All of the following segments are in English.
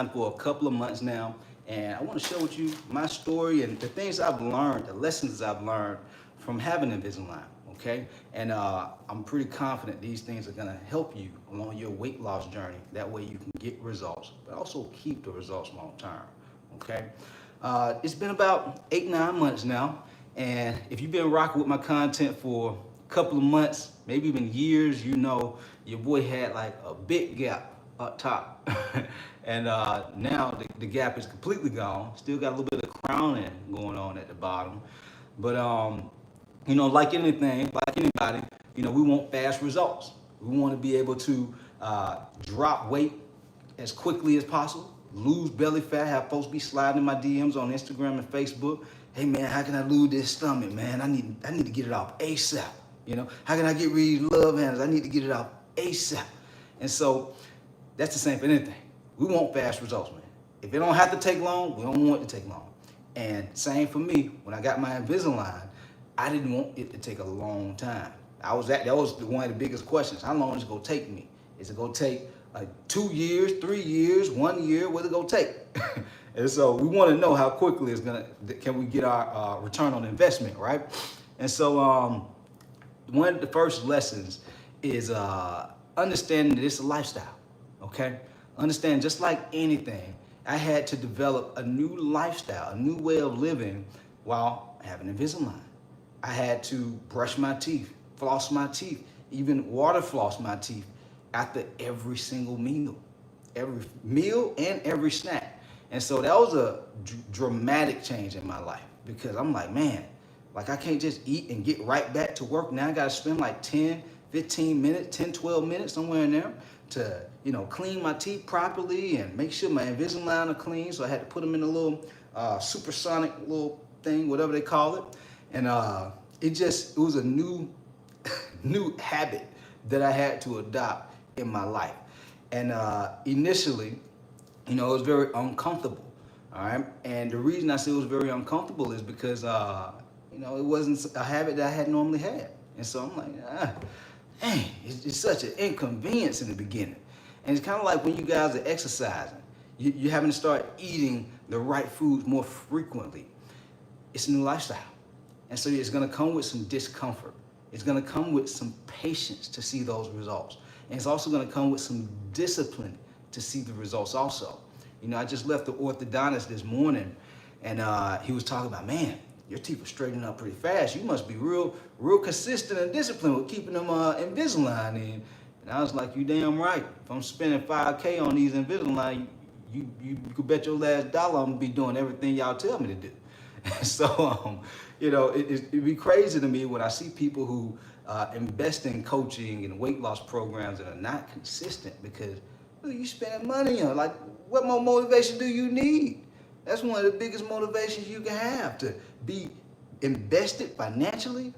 for a couple of months now, and I want to share with you my story and the things I've learned, the lessons I've learned from having Invisalign. Okay, and I'm pretty confident these things are gonna help you along your weight loss journey. That way you can get results, but also keep the results long term. Okay, it's been about 8, 9 months now, and if you've been rocking with my content for a couple of months, maybe even years, you know your boy had like a big gap up top. And now the gap is completely gone. Still got a little bit of crowning going on at the bottom. But like anything, like anybody, we want fast results. We want to be able to drop weight as quickly as possible, lose belly fat, have folks be sliding in my DMs on Instagram and Facebook. Hey man, how can I lose this stomach, man? I need to get it off ASAP. How can I get rid of love handles? I need to get it off ASAP. And so that's the same for anything. We want fast results, man. If it don't have to take long, we don't want it to take long. And same for me, when I got my Invisalign, I didn't want it to take a long time. That was one of the biggest questions. How long is it gonna take me? Is it gonna take 2 years, 3 years, 1 year? What's it gonna take? And so we wanna know how quickly can we get our return on investment, right? And so one of the first lessons is understanding that it's a lifestyle, okay? Understand, just like anything, I had to develop a new lifestyle, a new way of living while having Invisalign. I had to brush my teeth, floss my teeth, even water floss my teeth after every single meal and every snack. And so that was a dramatic change in my life, because I'm like, man, like I can't just eat and get right back to work. Now I gotta spend like 10, 15 minutes, 10, 12 minutes, somewhere in there to, clean my teeth properly and make sure my Invisalign are clean. So I had to put them in a little supersonic little thing, whatever they call it. And it was a new habit that I had to adopt in my life. And initially, it was very uncomfortable. All right. And the reason I say it was very uncomfortable is because, it wasn't a habit that I had normally had. And so I'm like, dang, it's such an inconvenience in the beginning. And it's kind of like when you guys are exercising, you're having to start eating the right foods more frequently. It's a new lifestyle. And so it's gonna come with some discomfort. It's gonna come with some patience to see those results. And it's also gonna come with some discipline to see the results also. I just left the orthodontist this morning, and he was talking about, man, your teeth are straightening up pretty fast. You must be real consistent and disciplined with keeping them Invisalign in. And I was like, you damn right. If I'm spending $5K on these Invisalign, you could bet your last dollar I'm gonna be doing everything y'all tell me to do. So, it'd be crazy to me when I see people who invest in coaching and weight loss programs that are not consistent, because you spending money on. Like, what more motivation do you need? That's one of the biggest motivations you can have, to be invested financially.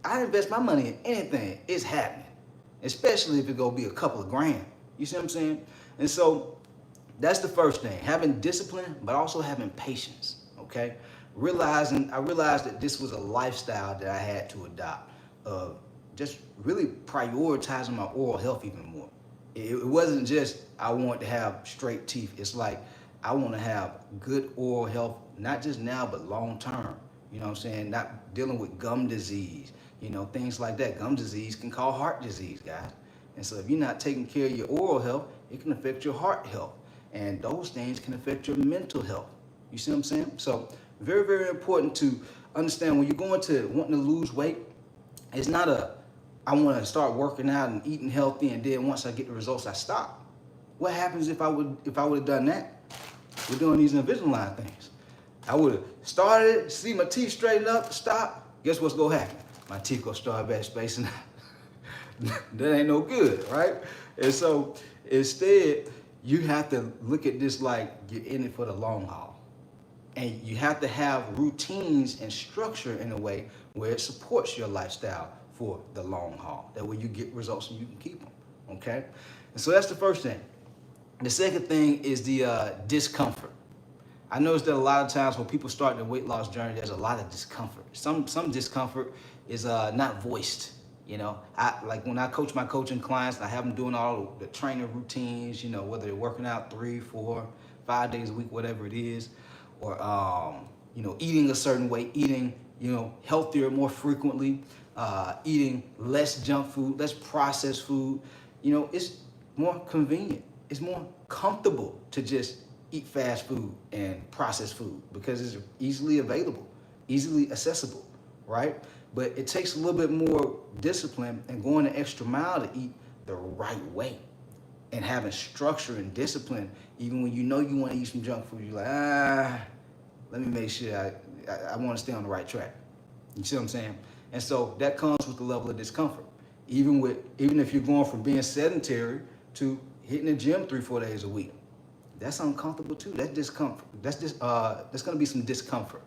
I invest my money in anything, it's happening, especially if it go be a couple of grand. You see what I'm saying? And so that's the first thing, having discipline, but also having patience, okay? I realized that this was a lifestyle that I had to adopt, of just really prioritizing my oral health even more. It wasn't just I want to have straight teeth. It's like I want to have good oral health, not just now, but long term. You know what I'm saying? Not dealing with gum disease, things like that. Gum disease can cause heart disease, guys. And so if you're not taking care of your oral health, it can affect your heart health. And those things can affect your mental health. You see what I'm saying? So very, very important to understand when you're going to wanting to lose weight, it's not I want to start working out and eating healthy, and then once I get the results, I stop. What happens if I would have done that? We're doing these Invisalign things. I would have started, see my teeth straighten up, stop. Guess what's gonna happen? My teeth gonna start back spacing out. That ain't no good, right? And so instead, you have to look at this like you're in it for the long haul. And you have to have routines and structure in a way where it supports your lifestyle for the long haul. That way you get results and you can keep them, okay? And so that's the first thing. The second thing is the discomfort. I noticed that a lot of times when people start their weight loss journey, there's a lot of discomfort. Some discomfort is not voiced. I like when I coach my coaching clients, I have them doing all the training routines, whether they're working out 3, 4, 5 days a week, whatever it is, or eating a certain way, eating healthier more frequently, eating less junk food, less processed food. It's more convenient. It's more comfortable to just eat fast food and processed food because it's easily available, easily accessible, right? But it takes a little bit more discipline and going the extra mile to eat the right way and having structure and discipline. Even when you know you want to eat some junk food, you're like, let me make sure I want to stay on the right track. You see what I'm saying? And so that comes with the level of discomfort. Even if you're going from being sedentary to hitting the gym 3-4 days a week, that's uncomfortable too. That's discomfort. That's going to be some discomfort,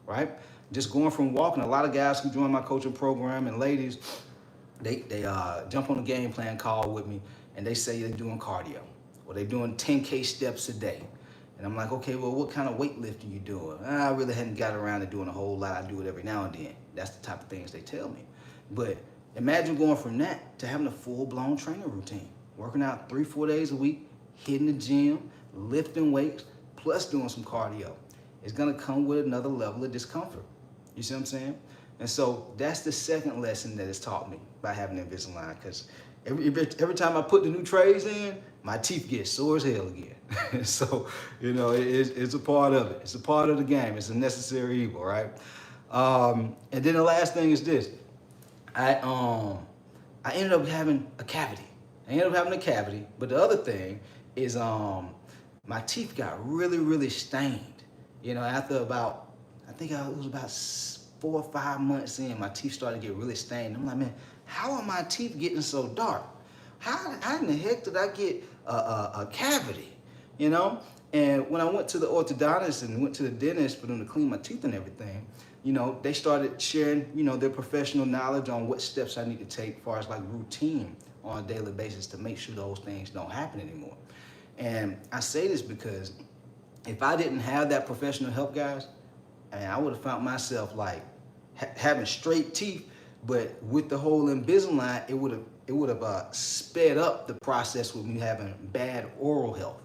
right? Just going from walking. A lot of guys who join my coaching program and ladies, they jump on a game plan call with me and they say they're doing cardio or they're doing 10K steps a day. And I'm like, okay, well, what kind of weightlifting you doing? I really hadn't got around to doing a whole lot. I do it every now and then. That's the type of things they tell me. But imagine going from that to having a full-blown training routine, working out 3-4 days a week, hitting the gym, lifting weights, plus doing some cardio. It's gonna come with another level of discomfort. You see what I'm saying? And so that's the second lesson that it's taught me by having Invisalign, because every time I put the new trays in, my teeth get sore as hell again. So, it's a part of it. It's a part of the game. It's a necessary evil, right? And then the last thing is this. I ended up having a cavity. But the other thing is my teeth got really, really stained. After about, I think it was about 4 or 5 months in, my teeth started to get really stained. I'm like, man, how are my teeth getting so dark? How in the heck did I get a cavity? And when I went to the orthodontist and went to the dentist for them to clean my teeth and everything, they started sharing, their professional knowledge on what steps I need to take as far as like routine on a daily basis to make sure those things don't happen anymore. And I say this because if I didn't have that professional help, guys, I would have found myself like having straight teeth, but with the whole Invisalign, it would have sped up the process with me having bad oral health.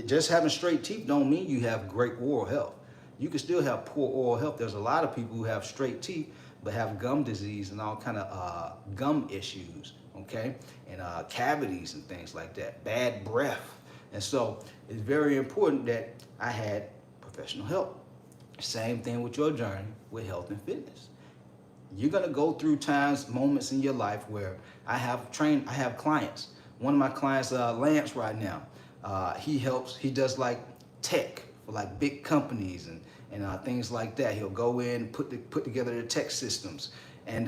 Just having straight teeth don't mean you have great oral health. You can still have poor oral health. There's a lot of people who have straight teeth but have gum disease and all kind of gum issues, okay? And cavities and things like that, bad breath. And so it's very important that I had professional help. Same thing with your journey with health and fitness. You're gonna go through times, moments in your life where I have clients. One of my clients, Lance, right now, he does like tech for like big companies and things like that. He'll go in, put together the tech systems, and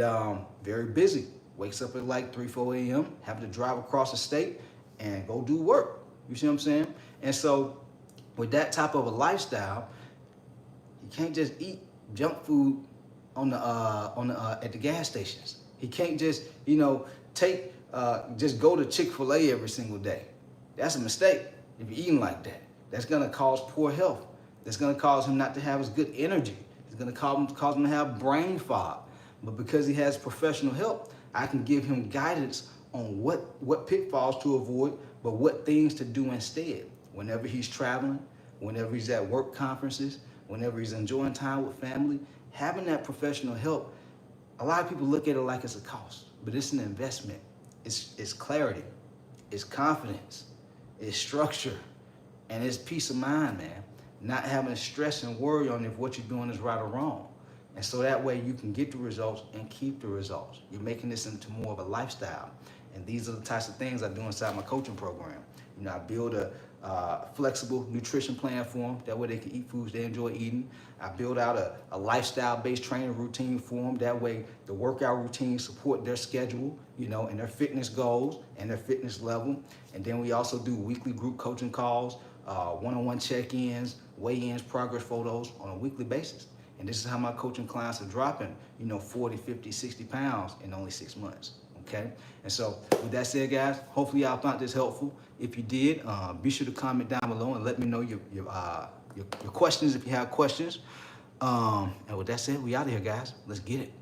very busy. Wakes up at like 3-4 a.m., having to drive across the state and go do work. You see what I'm saying? And so with that type of a lifestyle, you can't just eat junk food at the gas stations. He can't just just go to Chick-fil-A every single day. That's a mistake if you're eating like that. That's gonna cause poor health. That's gonna cause him not to have as good energy. It's gonna cause him to have brain fog. But because he has professional help, I can give him guidance on what pitfalls to avoid, but what things to do instead. Whenever he's traveling, whenever he's at work conferences, whenever he's enjoying time with family, having that professional help, a lot of people look at it like it's a cost, but it's an investment. It's clarity, it's confidence, it's structure, and it's peace of mind, man. Not having to stress and worry on if what you're doing is right or wrong. And so that way you can get the results and keep the results. You're making this into more of a lifestyle. And these are the types of things I do inside my coaching program. I build a flexible nutrition plan for them. That way they can eat foods they enjoy eating. I build out a lifestyle-based training routine for them. That way the workout routines support their schedule, and their fitness goals and their fitness level. And then we also do weekly group coaching calls, one-on-one check-ins, weigh-ins, progress photos on a weekly basis. And this is how my coaching clients are dropping, 40, 50, 60 pounds in only 6 months. Okay, and so with that said, guys, hopefully y'all found this helpful. If you did, be sure to comment down below and let me know your questions if you have questions. And with that said, we out of here, guys. Let's get it.